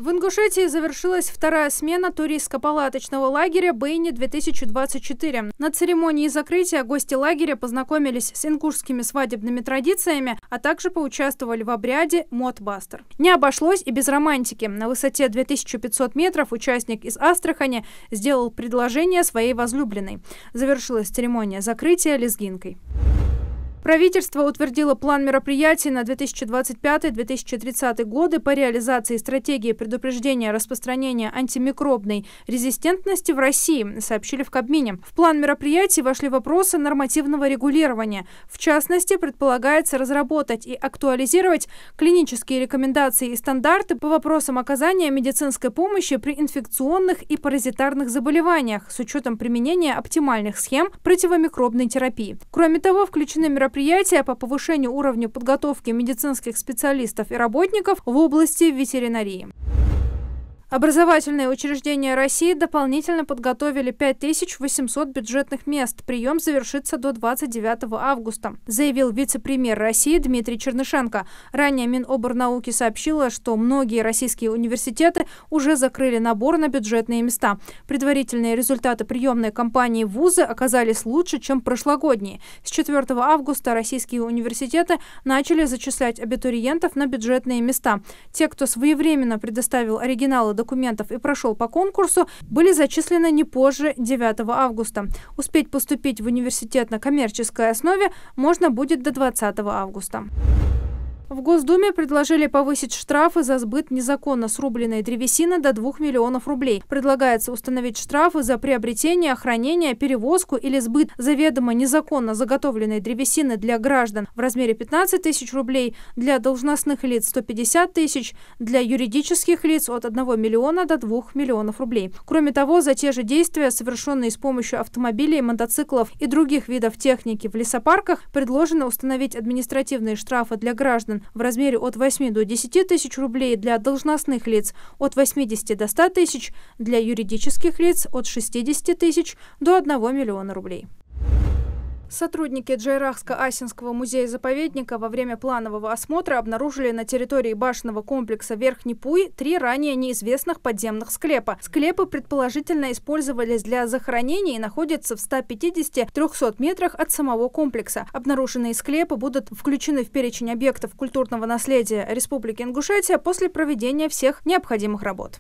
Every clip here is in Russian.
В Ингушетии завершилась вторая смена туристско-палаточного лагеря «Бейни-2024». На церемонии закрытия гости лагеря познакомились с ингушскими свадебными традициями, а также поучаствовали в обряде «Мотбастер». Не обошлось и без романтики. На высоте 2500 метров участник из Астрахани сделал предложение своей возлюбленной. Завершилась церемония закрытия лезгинкой. Правительство утвердило план мероприятий на 2025-2030 годы по реализации стратегии предупреждения распространения антимикробной резистентности в России, сообщили в Кабмине. В план мероприятий вошли вопросы нормативного регулирования. В частности, предполагается разработать и актуализировать клинические рекомендации и стандарты по вопросам оказания медицинской помощи при инфекционных и паразитарных заболеваниях с учетом применения оптимальных схем противомикробной терапии. Кроме того, включены мероприятия по повышению уровня подготовки медицинских специалистов и работников в области ветеринарии. Образовательные учреждения России дополнительно подготовили 5800 бюджетных мест. Прием завершится до 29 августа, заявил вице-премьер России Дмитрий Чернышенко. Ранее Миноборнауки сообщила, что многие российские университеты уже закрыли набор на бюджетные места. Предварительные результаты приемной кампании в вузы оказались лучше, чем прошлогодние. С 4 августа российские университеты начали зачислять абитуриентов на бюджетные места. Те, кто своевременно предоставил оригиналы документов и прошел по конкурсу, были зачислены не позже 9 августа. Успеть поступить в университет на коммерческой основе можно будет до 20 августа. В Госдуме предложили повысить штрафы за сбыт незаконно срубленной древесины до 2 миллионов рублей. Предлагается установить штрафы за приобретение, хранение, перевозку или сбыт заведомо незаконно заготовленной древесины для граждан в размере 15 тысяч рублей, для должностных лиц 150 тысяч, для юридических лиц от 1 миллиона до 2 миллионов рублей. Кроме того, за те же действия, совершенные с помощью автомобилей, мотоциклов и других видов техники в лесопарках, предложено установить административные штрафы для граждан в размере от 8 до 10 тысяч рублей, для должностных лиц от 80 до 100 тысяч, для юридических лиц от 60 тысяч до 1 миллиона рублей. Сотрудники Джайрахско-Асинского музея-заповедника во время планового осмотра обнаружили на территории башенного комплекса Верхний Пуй 3 ранее неизвестных подземных склепа. Склепы предположительно использовались для захоронений и находятся в 150-300 метрах от самого комплекса. Обнаруженные склепы будут включены в перечень объектов культурного наследия Республики Ингушетия после проведения всех необходимых работ.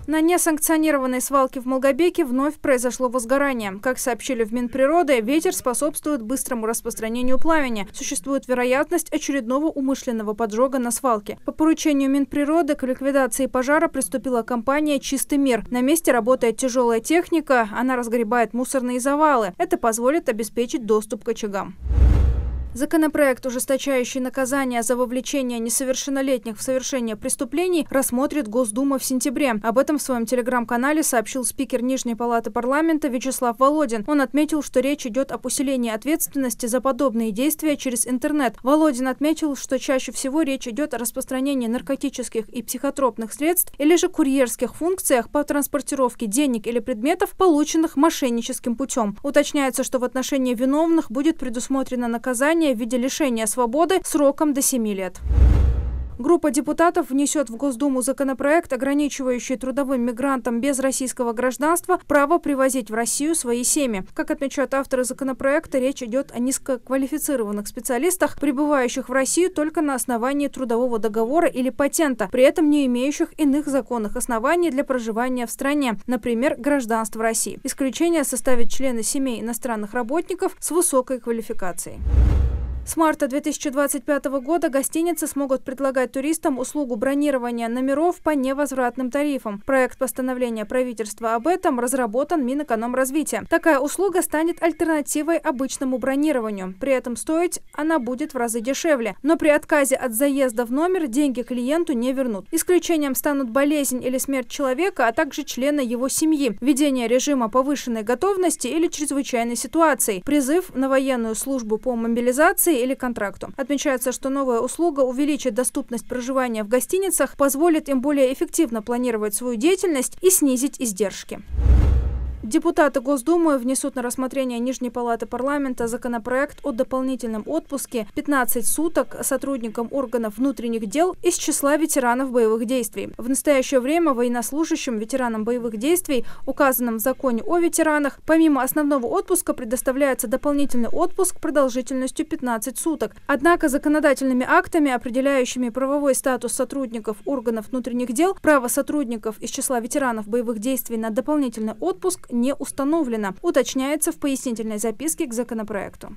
На несанкционированной свалке в Малгобеке вновь произошло возгорание. Как сообщили в Минприроды, ветер способствует быстрому распространению пламени. Существует вероятность очередного умышленного поджога на свалке. По поручению Минприроды к ликвидации пожара приступила компания «Чистый мир». На месте работает тяжелая техника, она разгребает мусорные завалы. Это позволит обеспечить доступ к очагам. Законопроект, ужесточающий наказание за вовлечение несовершеннолетних в совершение преступлений, рассмотрит Госдума в сентябре. Об этом в своем телеграм-канале сообщил спикер Нижней палаты парламента Вячеслав Володин. Он отметил, что речь идет об усилении ответственности за подобные действия через интернет. Володин отметил, что чаще всего речь идет о распространении наркотических и психотропных средств или же курьерских функциях по транспортировке денег или предметов, полученных мошенническим путем. Уточняется, что в отношении виновных будет предусмотрено наказание в виде лишения свободы сроком до 7 лет. Группа депутатов внесет в Госдуму законопроект, ограничивающий трудовым мигрантам без российского гражданства право привозить в Россию свои семьи. Как отмечают авторы законопроекта, речь идет о низкоквалифицированных специалистах, прибывающих в Россию только на основании трудового договора или патента, при этом не имеющих иных законных оснований для проживания в стране, например, гражданство России. Исключение составят члены семей иностранных работников с высокой квалификацией. С марта 2025 года гостиницы смогут предлагать туристам услугу бронирования номеров по невозвратным тарифам. Проект постановления правительства об этом разработан Минэкономразвития. Такая услуга станет альтернативой обычному бронированию. При этом стоить она будет в разы дешевле. Но при отказе от заезда в номер деньги клиенту не вернут. Исключением станут болезнь или смерть человека, а также члены его семьи, введение режима повышенной готовности или чрезвычайной ситуации, призыв на военную службу по мобилизации или контракту. Отмечается, что новая услуга увеличит доступность проживания в гостиницах, позволит им более эффективно планировать свою деятельность и снизить издержки. Депутаты Госдумы внесут на рассмотрение Нижней палаты парламента законопроект о дополнительном отпуске 15 суток сотрудникам органов внутренних дел из числа ветеранов боевых действий. В настоящее время военнослужащим, ветеранам боевых действий, указанным в законе о ветеранах, помимо основного отпуска предоставляется дополнительный отпуск продолжительностью 15 суток. Однако законодательными актами, определяющими правовой статус сотрудников органов внутренних дел, право сотрудников из числа ветеранов боевых действий на дополнительный отпуск не установлено, уточняется в пояснительной записке к законопроекту.